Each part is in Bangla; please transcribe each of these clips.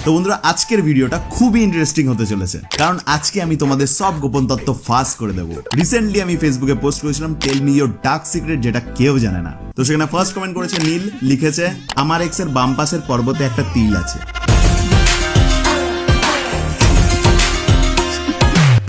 তো বন্ধুরা, আজকের ভিডিওটা খুবই ইন্টারেস্টিং হতে চলেছে, কারণ আজকে আমি তোমাদের সব গোপন তথ্য ফাঁস করে দেবো। রিসেন্টলি আমি ফেসবুকে পোস্ট করেছিলাম tell me your dark secret, যেটা কেউ জানে না। তো সেখানে ফার্স্ট কমেন্ট করেছে নীল, লিখেছে আমার এক্সের বাম পাশের পর্বতে একটা তিল আছে।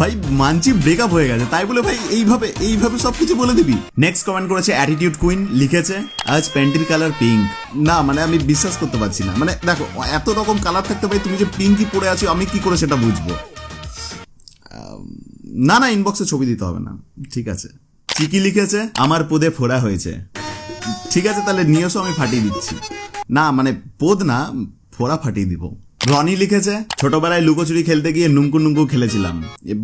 ভাই মানছি ব্রেকআপ হয়ে গেছে, তাই বলে ভাই এইভাবে সবকিছু বলে দিবি? নেক্সট কমেন্ট করেছে অ্যাটিটিউড কুইন, লিখেছে আজ প্যান্টির কালার পিঙ্ক। না মানে আমি বিশ্বাস করতে পারছি না। মানে দেখো, এত রকম কালার থাকতে ভাই তুমি যে পিঙ্কই পরে আছো, আমি কি করে সেটা বুঝবো? না ইনবক্সে ছবি দিতে হবে না, ঠিক আছে। চিকি লিখেছে আমার পদে ফোড়া হয়েছে। ঠিক আছে, তাহলে নিয়েছো, আমি ফাটিয়ে দিচ্ছি। না মানে পদ না, ফোড়া ফাটিয়ে দিব। রনি লিখেছে ছোটবেলায় লুকোচুরি খেলতে গিয়ে নুঙ্কু খেলেছিলাম।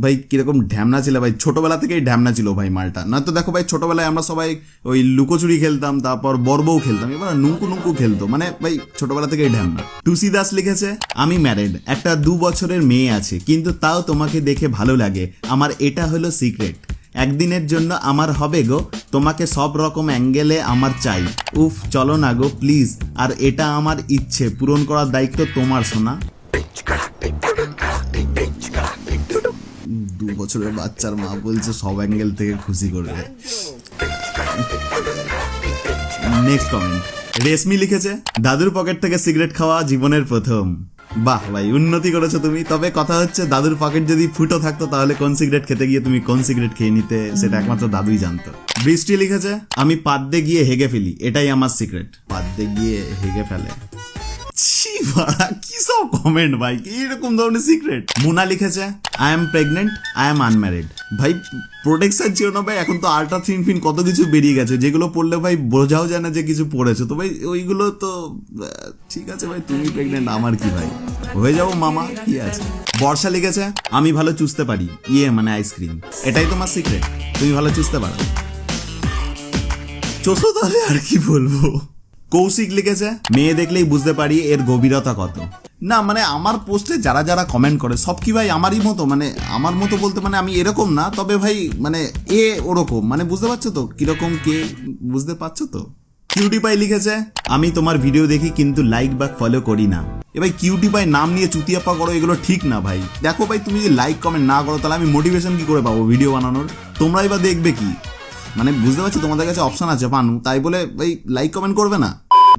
ভাই কিরকম ঢ্যামনা ছিল ভাই, ছোটবেলা থেকেই ঢ্যামনা ছিল ভাই মালটা। না তো দেখো ভাই, ছোটবেলায় আমরা সবাই ওই লুকোচুরি খেলতাম, তারপর বর্বও খেলতাম, এবার নুঙ্কু খেলতো, মানে ভাই ছোটবেলা থেকেই ঢ্যামনা। টুসি দাস লিখেছে আমি ম্যারিড, একটা 2 বছরের মেয়ে আছে, কিন্তু তাও তোমাকে দেখে ভালো লাগে, আমার এটা হলো সিক্রেট। একদিনের জন্য আমার হবে গো, তোমাকে সব রকম অ্যাঙ্গেলে আমার চাই। উফ চলো না গো প্লিজ, আর এটা আমার ইচ্ছে পূরণ করার দায়িত্ব তোমার, সোনা। 2 বছরের বাচ্চার মা বলছে সব অ্যাঙ্গেল থেকে খুশি করবে। নেক্সট কমেন্ট রেশমি লিখেছে দাদুর পকেট থেকে সিগারেট খাওয়া জীবনের প্রথম। বাহ ভাই, উন্নতি করেছো তুমি। তবে কথা হচ্ছে, দাদুর পকেট যদি ফুটো থাকতো তাহলে কোন সিগারেট খেতে গিয়ে তুমি কোন সিগারেট খেয়ে নিতে, সেটা একমাত্র দাদুই জানতো। বৃষ্টি লিখেছে আমি পাদ্দে গিয়ে হেগে ফেলি, এটাই আমার সিক্রেট। পাদ্দে গিয়ে হেগে ফেলে, কি সব কমেন্ট ভাই, এরকম ধরনের সিক্রেট। মুনা লিখেছে I am pregnant, I am unmarried. ভাই প্রোটেকশন ছিল না ভাই, এখন তো আল্ট্রা থিন ফিন কত কিছু বেরিয়ে গেছে, যেগুলো পড়লে ভাই বোঝাও যায় না যে কিছু পড়েছো। তো ভাই ওইগুলো তো ঠিক আছে ভাই, তুমি প্রেগনেন্ট, আমার কি ভাই, হয়ে যাবো মামা, কি আছে। বর্ষা লিখেছে আমি ভালো চুষতে পারি, মানে আইসক্রিম, এটাই তোমার সিক্রেট, তুমি ভালো চুষতে পারো। চোষো তাহলে, আর কি বলবো। কৌশিক লিখেছে মেয়ে দেখলেই বুঝতে পারি এর গভীরতা কত। না মানে আমার পোস্টে যারা কমেন্ট করে সব কি ভাই আমারই মতো? মানে আমার মতো বলতে মানে আমি এরকম না, তবে ভাই মানে ওরকম, মানে বুঝতে পারছো তো কিরকম, কে বুঝতে পারছো তো। কিউটি পাই লিখেছে আমি তোমার ভিডিও দেখি কিন্তু লাইক বা ফলো করি না। ভাই কিউটি পাই নাম নিয়ে চুতিয়াপা করো, এগুলো ঠিক না ভাই। দেখো ভাই, তুমি যদি লাইক কমেন্ট না করো তাহলে আমি মোটিভেশন কি করে পাবো ভিডিও বানানোর? তোমরাই বা দেখবে কি? মানে বুঝতে পারছো, তোমাদের কাছে অপশন আছে পানু, তাই বলে ভাই লাইক কমেন্ট করবে না।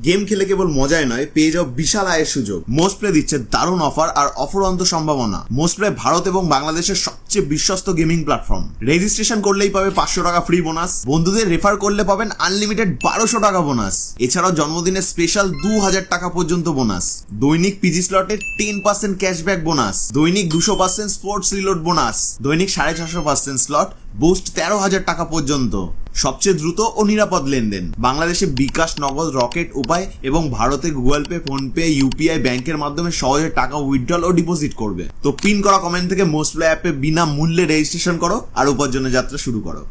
গেম খেলে কেবল মজাই নয়, পেয়ে যাও বিশাল আয়ের সুযোগ। মোস্টপ্লে দিচ্ছে দারুণ অফার আর অফুরন্ত সম্ভাবনা। মোস্টপ্লে ভারত এবং বাংলাদেশের সবচেয়ে বিশ্বস্ত গেমিং প্ল্যাটফর্ম। রেজিস্ট্রেশন করলেই পাবে 500 টাকা ফ্রি বোনাস, বন্ধুদের রেফার করলে পাবেন আনলিমিটেড 1200 টাকা বোনাস। এছাড়াও জন্মদিনের স্পেশাল 2000 টাকা পর্যন্ত বোনাস, দৈনিক পিজি স্লটে 10% ক্যাশব্যাক বোনাস, দৈনিক 200% স্পোর্টস রিলোড বোনাস, দৈনিক 650% স্লট বুস্ট 13,000 টাকা পর্যন্ত। সবচেয়ে দ্রুত ও নিরাপদ লেনদেন, বাংলাদেশে বিকাশ, নগদ, রকেট উপায় এবং ভারতে Google pay, phone pay, UPI ব্যাংকের মাধ্যমে সহজে টাকা উইথড্রল ও ডিপোজিট করবে। তো পিন করা কমেন্ট থেকে মোস্টপ্লে অ্যাপে বিনা মূল্যে রেজিস্ট্রেশন করো আর উপার্জনের যাত্রা শুরু করো।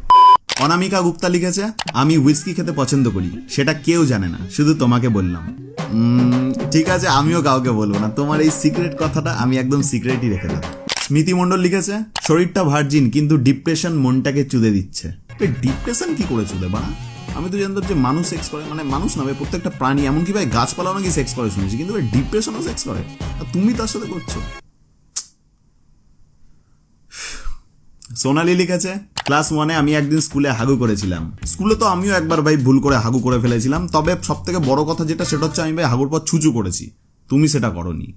অনামিকা গুপ্তা লিখেছে আমি হুইস্কি খেতে পছন্দ করি, সেটা কেউ জানে না, শুধু তোমাকে বললাম। ঠিক আছে, আমিও কাউকে বলবো না, তোমার এই সিক্রেট কথাটা আমি একদম সিক্রেটই রেখে দেবো। স্মৃতি মণ্ডল লিখেছে শরীরটা ভার্জিন কিন্তু ডিপ্রেশন মনটাকে চুদে দিচ্ছে। ডিপ্রেশন কি করে চুদে বা? আমি তো জানতাম যে মানুষ সেক্স করে, মানে মানুষ না ভাই, প্রত্যেকটা প্রাণী, এমনকি ভাই গাছপালাও নাকি সেক্স করে শুনেছি, কিন্তু ভাই ডিপ্রেশনও সেক্স করে, আর তুমি তার সাথে করছো। সোনালি লিখেছে ক্লাস 1-এ আমি একদিন স্কুলে হাগু করেছিলাম। স্কুলে তো আমিও একবার ভাই ভুল করে হাগু করে ফেলেছিলাম, তবে সব থেকে বড় কথা যেটা, সেটা হচ্ছে আমি ভাই হাগুর পর ছুচু করেছি, তুমি সেটা করনি।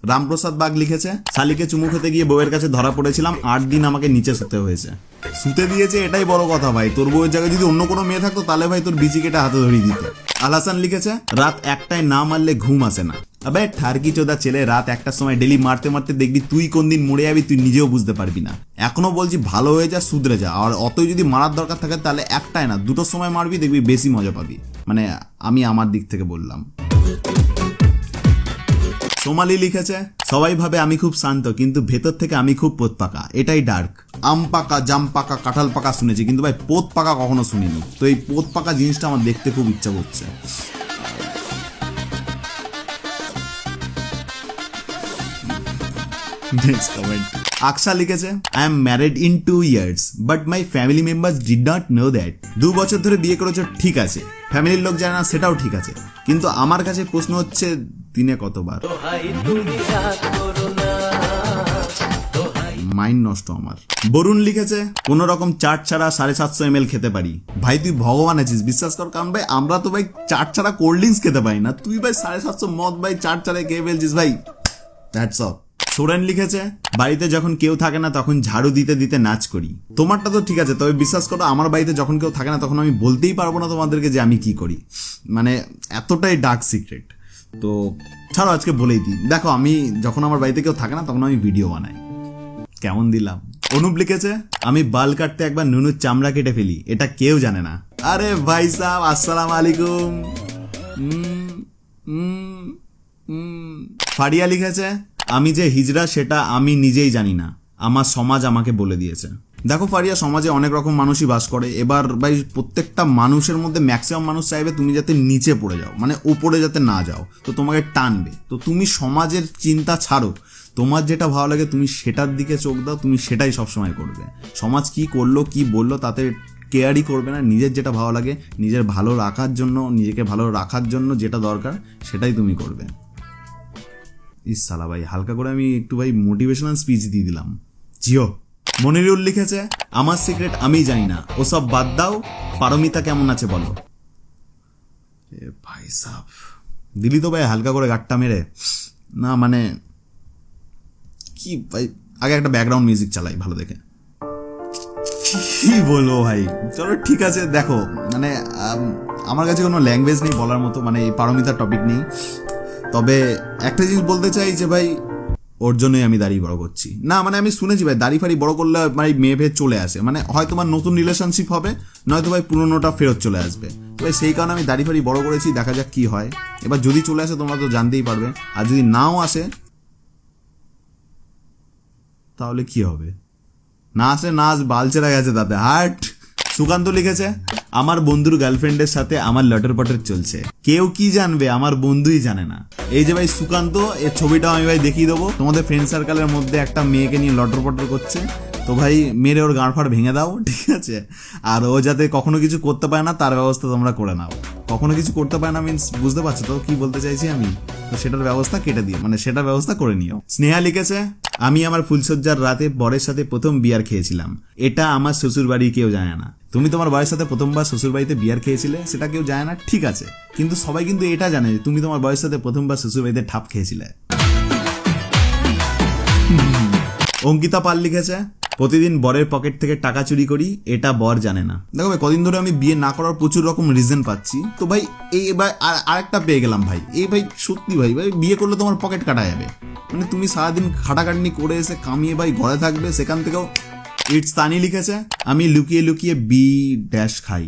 রামপ্রসাদ বাগ লিখেছে শালিকে চুমু খেতে গিয়ে বউয়ের কাছে ধরা পড়েছিলাম, 8 দিন আমাকে নিচে শুতে হয়েছে। শুতে দিয়েছে এটাই বড় কথা ভাই, তোর বউয়ের জায়গায় যদি অন্য কোনো মেয়ে থাকতো তাহলে ভাই তোর বিচি কেটে হাতে ধরিয়ে দিত। আল হাসান লিখেছে রাত 1টায় না মারলে ঘুম আসে না। আবে ঠারকি চোদা ছেলে, রাত 1টার সময় ডেলি মারতে মারতে দেখবি তুই কোন দিন মরে যাবি তুই নিজেও বুঝতে পারবি না। এখনো বলছি ভালো হয়ে যা, সুধরে যা, আর অতই যদি মারার দরকার থাকে তাহলে 1টায় না 2টোর সময় মারবি, দেখবি বেশি মজা পাবি। মানে আমি আমার দিক থেকে বললাম। সোমালি লিখেছে সবাই ভাবে আমি খুব শান্ত, কিন্তু ভেতর থেকে আমি খুব পোত পাকা, এটাই ডার্ক। আম পাকা, জাম পাকা, কাঁঠাল পাকা শুনেছি, কিন্তু ভাই পোত পাকা কখনো শুনিনি। তো এই পোত পাকা জিনিসটা আমার দেখতে খুব ইচ্ছা করছে। নেক্সট কমেন্ট আকশা লিখেছে I am married in 2 years but my family members did not know that. 2 বছর ধরে বিয়ে করেছো, ঠিক আছে, ফ্যামিলির লোক জানে না, সেটাও ঠিক আছে, কিন্তু আমার কাছে প্রশ্ন হচ্ছে দিনে কতবার। মাইন্ড নষ্ট আমার। বরুণ লিখেছে কোন রকম চাট ছাড়া 750 ml খেতে পারি। ভাই তুই ভগবান আছিস, বিশ্বাস কর, কারণ ভাই আমরা তো ভাই চাট ছাড়া কোল্ড ড্রিঙ্কস খেতে পারি না, তুই ভাই 750 মদ ভাই চাট ছাড়া খেয়ে ফেলছিস ভাই। That's all. সোরেন লিখেছে বাড়িতে যখন কেউ থাকে না তখন ঝাড়ু দিতে দিতে নাচ করি। তোমারটা তো ঠিক আছে, তবে বিশ্বাস করো আমার বাড়িতে যখন কেউ থাকে না তখন আমি বলতেই পারবো না তোমাদেরকে যে আমি কি করি, মানে এতটাই ডার্ক সিক্রেট। তো ছাড়ো, আজকে বলেই দিই। দেখো আমি যখন আমার বাড়িতে কেউ থাকে না তখন আমি ভিডিও বানাই। কেমন দিলাম? অনুপ লিখেছে আমি বাল কাটতে একবার নুনুর চামড়া কেটে ফেলি, এটা কেউ জানে না। আরে ভাই সাহেব আসসালাম আলাইকুম। ফারিয়া লিখেছে আমি যে হিজড়া সেটা আমি নিজেই জানি না, আমার সমাজ আমাকে বলে দিয়েছে। দেখো ফারিয়া, সমাজে অনেক রকম মানুষই বাস করে। এবার ভাই প্রত্যেকটা মানুষের মধ্যে ম্যাক্সিমাম মানুষ চাইবে তুমি যাতে নিচে পড়ে যাও, মানে উপরে যাতে না যাও, তো তোমাকে টানবে। তো তুমি সমাজের চিন্তা ছাড়ো, তোমার যেটা ভালো লাগে তুমি সেটার দিকে চোখ দাও, তুমি সেটাই সবসময় করবে। সমাজ কি করলো কি বললো তাতে কেয়ারই করবে না। নিজের যেটা ভালো লাগে, নিজের ভালো রাখার জন্য, নিজেকে ভালো রাখার জন্য যেটা দরকার সেটাই তুমি করবে। ইসালা ভাই হালকা করে আমি একটু ভাই মোটিভেশনাল স্পিচ দিয়ে দিলাম। জিও। মনিরুল লিখেছে আমার সিক্রেট আমি জানি না, ওসব বাদ দাও, পারমিতা কেমন আছে বলো। এ ভাই সাব দিলি তো ভাই হালকা করে গাট্টা মেরে। না মানে কি ভাই, আগে একটা ব্যাকগ্রাউন্ড মিউজিক চালাই ভালো দেখে। কি বলবো ভাই, চলো ঠিক আছে। দেখো মানে আমার কাছে কোনো ল্যাঙ্গুয়েজ নেই বলার মতো, মানে এই পারমিতার টপিক নেই। তবে একটা জিনিস বলতে চাই যে ভাই ওর জন্যই আমি দাড়ি বড় করছি না। মানে আমি শুনেছি ভাই দাড়ি ফাড়ি বড় করলে ভাই মেয়ে ভেদ চলে আসে, মানে হয়তো তোমার নতুন রিলেশনশিপ হবে, নয়তো ভাই পুরোনোটা ফেরত চলে আসবে। ভাই সেই কারণে আমি দাড়ি ফাড়ি বড় করেছি, দেখা যাক কি হয়। এবার যদি চলে আসে তোমরা তো জানতেই পারবে, আর যদি নাও আসে তাহলে কি হবে? না আসে না আস, বালচেরা গেছে তাতে হাট। সুকান্ত লিখেছে আমার বন্ধুর গার্লফ্রেন্ডের সাথে আমার লটর পটর চলছে, কেউ কি জানবে, আমার বন্ধুই জানে না। এই যে ভাই সুকান্ত, এর ছবিটাও আমি ভাই দেখিয়ে দেবো। তোমাদের ফ্রেন্ড সার্কেলের মধ্যে একটা মেয়েকে নিয়ে লটর পটর করছে, তো ভাই মেরে ওর গাঁড় ফাড় ভেঙে দাও, ঠিক আছে? আর ও যাতে কখনো কিছু করতে পারে না তার ব্যবস্থা তোমরা করে নাও। কখনো কিছু করতে পারে না মিন্স বুঝতে পারছো তো কি বলতে চাইছি আমি? তো সেটার ব্যবস্থা কেটে দিও, মানে সেটার ব্যবস্থা করে নিও। স্নেহা লিখেছে আমি আমার ফুলসজ্জার রাতে বরের সাথে প্রথম বিয়ার খেয়েছিলাম, এটা আমার শ্বশুর বাড়ি কেউ জানে না। তুমি তোমার বরের সাথে প্রথমবার শ্বশুর বাড়িতে বিয়ার খেয়েছিলে, সেটা কেউ জানে না, ঠিক আছে, কিন্তু সবাই কিন্তু এটা জানে তুমি তোমার বরের সাথে প্রথমবার শ্বশুর বাড়িতে ঠাপ খেয়েছিলে। অঙ্কিতা পাল লিখেছে প্রতিদিন বরের পকেট থেকে টাকা চুরি করি, এটা বর জানে না। দেখো ভাই কদিন ধরে আমি বিয়ে না করার প্রচুর রকম রিজন পাচ্ছি, তো ভাই এই এবার আরেকটা পেয়ে গেলাম ভাই। এই ভাই সত্যি ভাই ভাই বিয়ে করলে তোমার পকেট কাটা যাবে, মানে তুমি সারাদিন খাটাখাটনি করে এসে কামিয়ে ভাই ঘরে থাকবে, সেখান থেকেও। ইটস তানি লিখেছে আমি লুকিয়ে লুকিয়ে বি ড্যাশ খাই।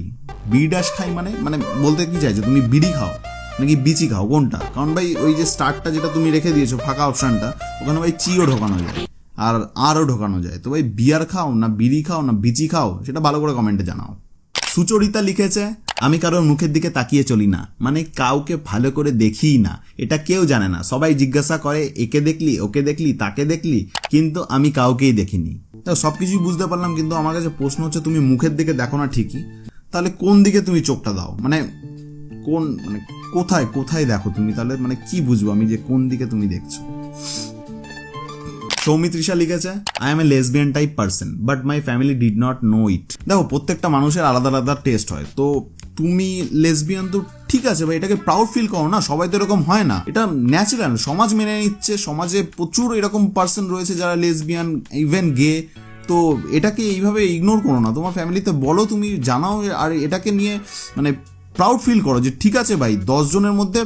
বি ড্যাশ খাই মানে মানে বলতে কি চাইছো, তুমি বিড়ি খাও নাকি বিচি খাও, কোনটা? কারণ ভাই ওই যে স্টার্টটা যেটা তুমি রেখে দিয়েছো ফাঁকা অপশনটা, ওখানে ভাই চিও ঢোকানো যায় আর আরও ঢোকানো যায়। তো ভাই বিয়ার খাও না বিড়ি খাও না বিচি খাও, সেটা ভালো করে কমেন্টে জানাও। সুচরিতা লিখেছে আমি কারোর মুখের দিকে তাকিয়ে চলি না, মানে কাউকে ভালো করে দেখিই না, এটা কেউ জানে না। সবাই জিজ্ঞাসা করে একে দেখলি ওকে দেখলি তাকে দেখলি, কিন্তু আমি কাউকেই দেখিনি। তা সবকিছুই বুঝতে পারলাম, কিন্তু আমার কাছে প্রশ্ন হচ্ছে তুমি মুখের দিকে দেখো না ঠিকই, তাহলে কোন দিকে তুমি চোখটা দাও, মানে কোন মানে কোথায় কোথায় দেখো তুমি, তাহলে মানে কি বুঝবো আমি যে কোন দিকে তুমি দেখছো? সৌমিত্রিষা লিখেছে I am a lesbian type person but my family did not know it. দেখো প্রত্যেকটা মানুষের আলাদা আলাদা টেস্ট হয়, তো তুমি লেসবিয়ান তো ঠিক আছে ভাই, এটাকে প্রাউড ফিল করো না, সবাই তো এরকম হয় না, এটা ন্যাচারাল, সমাজ মেনে নিচ্ছে। সমাজে প্রচুর এরকম পার্সন রয়েছে যারা লেসবিয়ান, ইভেন গে, তো এটাকে এইভাবে ইগনোর করো না, তোমার ফ্যামিলিতে বলো, তুমি জানাও, আর এটাকে নিয়ে মানে প্রাউড ফিল করো যে ঠিক আছে ভাই 10 জনের মধ্যে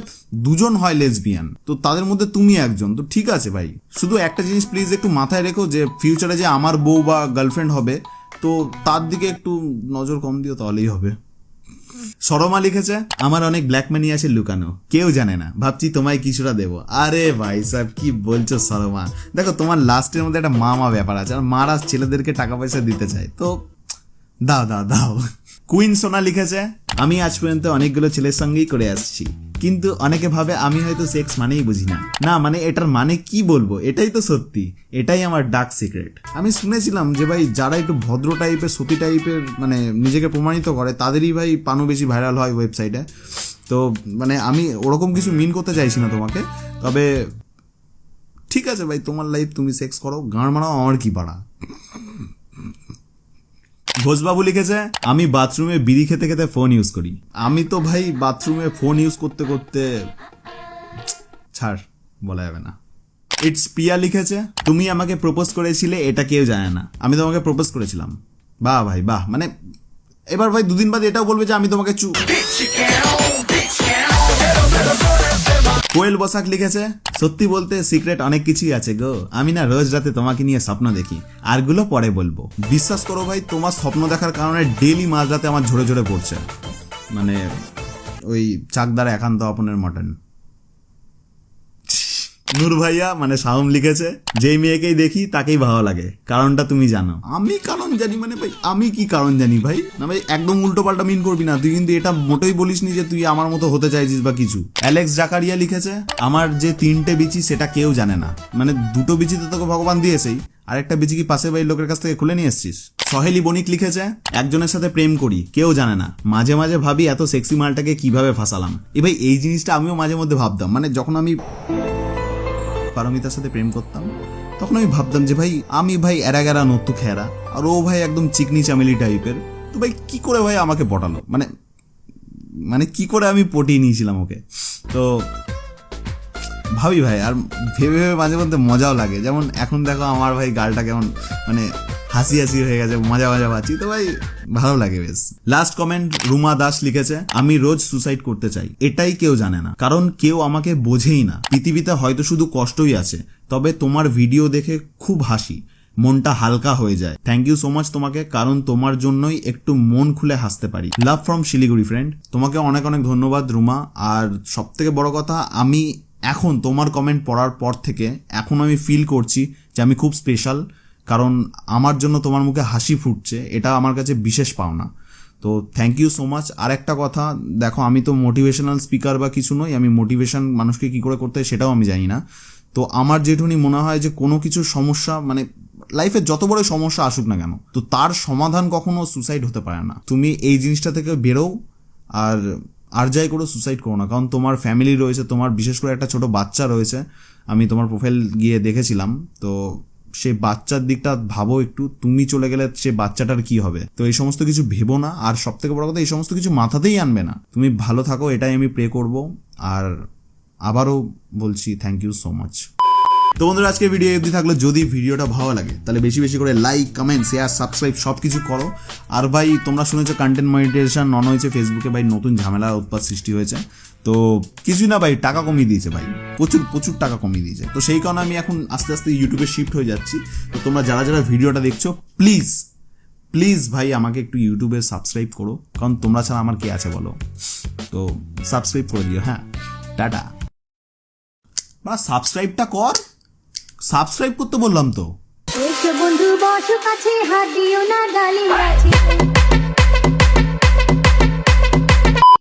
2 জন হয় লেসবিয়ান, তো তাদের মধ্যে তুমি একজন, তো ঠিক আছে ভাই। শুধু একটা জিনিস প্লিজ একটু মাথায় রেখো যে ফিউচারে যে আমার বউ বা গার্লফ্রেন্ড হবে, তো তার দিকে একটু নজর কম দিও, তাহলেই হবে। সরমা লিখেছে আমার অনেক ব্ল্যাক মানি আছে লুকানো, কেউ জানে না, ভাবছি তোমায় কিছুটা দেবো। আরে ভাই সাহেব কি বলছো সরমা, দেখো তোমার লাস্টের মধ্যে একটা মা ব্যাপার আছে, আর মারা ছেলেদেরকে টাকা পয়সা দিতে চায়, তো দাও দাও দাও। কুইন সোনা লিখেছে আমি আজ পর্যন্ত অনেকগুলো ছেলের সঙ্গেই করে আসছি, কিন্তু অনেকে ভাবে আমি হয়তো সেক্স মানেই বুঝি না। না মানে এটার মানে কি বলবো, এটাই তো সত্যি, এটাই আমার ডার্ক সিক্রেট। আমি শুনেছিলাম যে ভাই যারা একটু ভদ্র টাইপের সতী টাইপের মানে নিজেকে প্রমাণিত করে তাদেরই ভাই পানু বেশি ভাইরাল হয় ওয়েবসাইটে, তো মানে আমি ওরকম কিছু মিন করতে চাইছি না তোমাকে, তবে ঠিক আছে ভাই, তোমার লাইফ, তুমি সেক্স করো, গাঁড় মারাও, আমার কি পাড়া। ঘোষবাবু লিখেছে, আমি বাথরুমে বিড়ি খেতে খেতে ফোন ইউজ করি। আমি তো ভাই বাথরুমে ফোন ইউজ করতে করতে ছাড়, বলা যাবে না। ইটস পিয়া লিখেছে, তুমি আমাকে প্রপোজ করেছিলে, এটা কেউ জানে না, আমি তোমাকে প্রপোজ করেছিলাম। বাহ ভাই বাহ, মানে এবার ভাই দুদিন বাদে এটাও বলবে যে আমি তোমাকে কোয়েল বসাক লিখেছে, সত্যি বলতে সিক্রেট অনেক কিছুই আছে গো, আমি না রোজ রাতে তোমাকে নিয়ে স্বপ্ন দেখি, আরগুলো পরে বলবো। বিশ্বাস করো ভাই, তোমার স্বপ্ন দেখার কারণে ডেইলি মাঝরাতে আমার ঝরে ঝরে পড়ছে, মানে ওই চাকদার একান্ত আপনের মটন। নূর ভাইয়া মানে শাওম লিখেছে, যেই মেয়েকেই দেখি তাকেই ভালো লাগে, কারণটা তুমি জানো। আমি কারণ জানি মানে ভাই, আমি কি কারণ জানি ভাই? না ভাই, একদম উল্টো পাল্টা মিন করবি না তুই, কিন্তু এটা মোটেই বলিসনি যে তুই আমার মতো হতে চাইছিস বা কিছু। অ্যালেক্স জাকারিয়া লিখেছে, আমার যে 3টে বিচি সেটা কেউ জানে না, মানে 2টো বিচি তো তোকে ভগবান দিয়েছেই, আরেকটা বিচি কি পাশের বাড়ির লোকের কাছ থেকে খুলে নিয়ে এসছিস। সহেলি বণিক লিখেছে, একজনের সাথে প্রেম করি, কেউ জানে না, মাঝে মাঝে ভাবি এত সেক্সি মালটাকে কিভাবে ফাঁসালাম। ভাই এই জিনিসটা আমিও মাঝে মধ্যে ভাবতাম, মানে যখন আমি পারমিতার সাথে প্রেম করতাম তখন আমি ভাবতাম যে ভাই আমি ভাই এরা গেরা নত্তু খেরা, আর ও ভাই একদম চিকনি চামেলি টাইপের, তো ভাই কি করে ভাই আমাকে পটালো, মানে মানে কি করে আমি পটিয়ে নিয়েছিলাম ওকে। তো ভাবি ভাই, আর ভেবে ভেবে মাঝে মধ্যে মজাও লাগে, যেমন এখন দেখো আমার ভাই গালটা কেমন মানে হাসি হাসি হয়ে গেছে, মজা মজা পাচ্ছি, তো ভাই ভালো লাগে বেশ। লাস্ট কমেন্ট রুমা দাস লিখেছে, আমি রোজ সুসাইড করতে চাই, এটাই কেউ জানে না, কারণ কেউ আমাকে বোঝেই না, পৃথিবীতে হয়তো শুধু কষ্টই আছে, তবে তোমার ভিডিও দেখে খুব হাসি, মনটা হালকা হয়ে যায়। থ্যাংক ইউ সো মাচ তোমাকে, কারণ তোমার জন্যই একটু মন খুলে হাসতে পারি। Love from Siliguri friend. তোমাকে অনেক অনেক ধন্যবাদ রুমা। আর সব থেকে বড় কথা, আমি এখন তোমার কমেন্ট পড়ার পর থেকে এখন আমি ফিল করছি যে আমি খুব স্পেশাল, কারণ আমার জন্য তোমার মুখে হাসি ফুটছে, এটা আমার কাছে বিশেষ পাওনা। তো থ্যাংক ইউ সো মাচ। আর একটা কথা দেখো, আমি তো মোটিভেশনাল স্পিকার বা কিছু নই, আমি মোটিভেশন মানুষকে কি করে করতে হয় সেটাও আমি জানি না। তো আমার যেটুকুনি মনে হয় যে কোনো কিছু সমস্যা, মানে লাইফে যত বড় সমস্যা আসুক না কেন, তো তার সমাধান কখনো সুসাইড হতে পারে না। তুমি এই জিনিসটা থেকে বেরো, আর যাই করো সুসাইড করো না, কারণ তোমার ফ্যামিলি রয়েছে, তোমার বিশেষ করে একটা ছোট বাচ্চা রয়েছে, আমি তোমার প্রোফাইল গিয়ে দেখেছিলাম, তো সেই বাচ্চার দিকটা ভাবো একটু, তুমি চলে গেলে সে বাচ্চাটার কি হবে। তো এই সমস্ত কিছু ভেবো না, আর সব থেকে বড় কথা এই সমস্ত কিছু মাথাতেই আনবে না, তুমি ভালো থাকো, এটাই আমি প্রে করব। আর আবারও বলছি থ্যাংক ইউ সো মাচ। তো বন্ধুরা, আজকে ভিডিও অবধি থাকলো। যদি ভিডিওটা ভালো লাগে তাহলে বেশি বেশি করে লাইক, কমেন্ট, শেয়ার, সাবস্ক্রাইব সব কিছু করো। আর ভাই তোমরা শুনেছো কন্টেন্ট মনিটাইজেশন অন হয়েছে ফেসবুকে, ভাই নতুন ঝামেলা উৎপাত সৃষ্টি হয়েছে, তো কিছুই না ভাই, টাকা কমিয়ে দিয়েছে ভাই, প্রচুর প্রচুর টাকা কমিয়ে দিয়েছে। তো সেই কারণে আমি এখন আস্তে আস্তে ইউটিউবে শিফট হয়ে যাচ্ছি। তো তোমরা যারা যারা ভিডিওটা দেখছো প্লিজ প্লিজ ভাই আমাকে একটু ইউটিউবে সাবস্ক্রাইব করো, কারণ তোমরা ছাড়া আমার কে আছে বলো। তো সাবস্ক্রাইব করে দিও, হ্যাঁ, টাটা। বা সাবস্ক্রাইবটা কর, সাবস্ক্রাইব করতে বললাম তো। বন্ধু বসো কাছে, হাত দিও না, ডালিম গাছে।